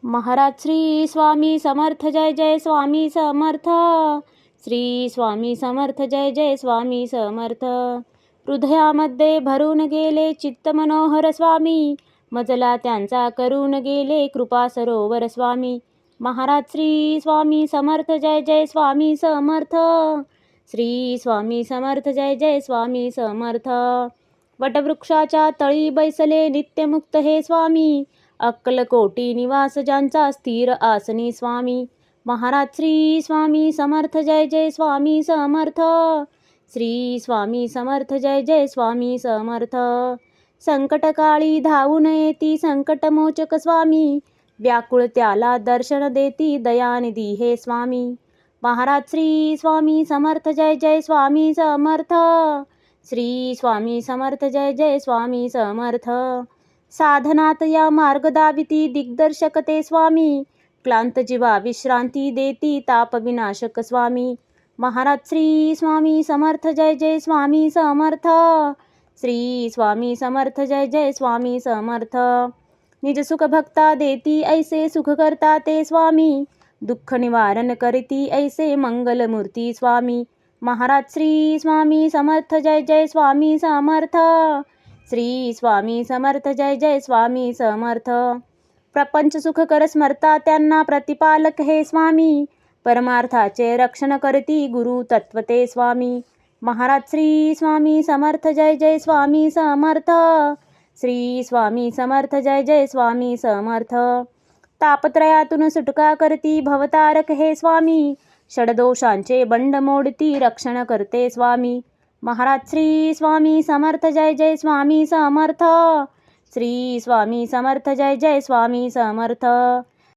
महाराज श्री स्वामी समर्थ जय जय स्वामी समर्थ. श्री स्वामी समर्थ जय जय स्वामी समर्थ. हृदयामध्ये भरून गेले चित्त मनोहर स्वामी, मजला त्यांचा करून गेले कृपा सरोवर स्वामी. महाराज श्री स्वामी समर्थ जय जय स्वामी समर्थ. श्री स्वामी समर्थ जय जय स्वामी समर्थ. वटवृक्षाच्या तळी बैसले नित्यमुक्त हे स्वामी, अक्कलकोटी निवास ज्यांचा स्थिर आसनी स्वामी. महाराज श्री स्वामी समर्थ जय जय स्वामी समर्थ. श्री स्वामी समर्थ जय जय स्वामी समर्थ. संकटकाळी धावून येती संकटमोचक स्वामी, व्याकुळ त्याला दर्शन देती दयानिधी हे स्वामी. महाराज श्री स्वामी समर्थ जय जय स्वामी समर्थ. श्री स्वामी समर्थ जय जय स्वामी समर्थ. साधनात या मार्ग दाविती दिग्दर्शक ते स्वामी, क्लांत जीवा विश्रांती देती ताप विनाशक स्वामी. महाराज श्री स्वामी समर्थ जय जय स्वामी समर्थ. श्री स्वामी समर्थ जय जय स्वामी समर्थ. निज सुख भक्ता देती ऐसे सुख करता ते स्वामी, दुःख निवारण करती ऐसे मंगलमूर्ती स्वामी. महाराज श्री स्वामी समर्थ जय जय स्वामी समर्थ. श्री स्वामी समर्थ जय जय स्वामी समर्थ. प्रपंच सुख कर स्मरता त्यांना प्रतिपालक हे स्वामी, परमार्थाचे रक्षण करती गुरु तत्वते स्वामी. महाराज श्री स्वामी समर्थ जय जय स्वामी समर्थ. श्री स्वामी समर्थ जय जय स्वामी समर्थ. तापत्रयातून सुटका करती भवतारक हे स्वामी, षडदोषांचे बंड मोडती रक्षण करते स्वामी. महाराज श्री स्वामी समर्थ जय जय स्वामी समर्थ. श्री स्वामी समर्थ जय जय स्वामी समर्थ.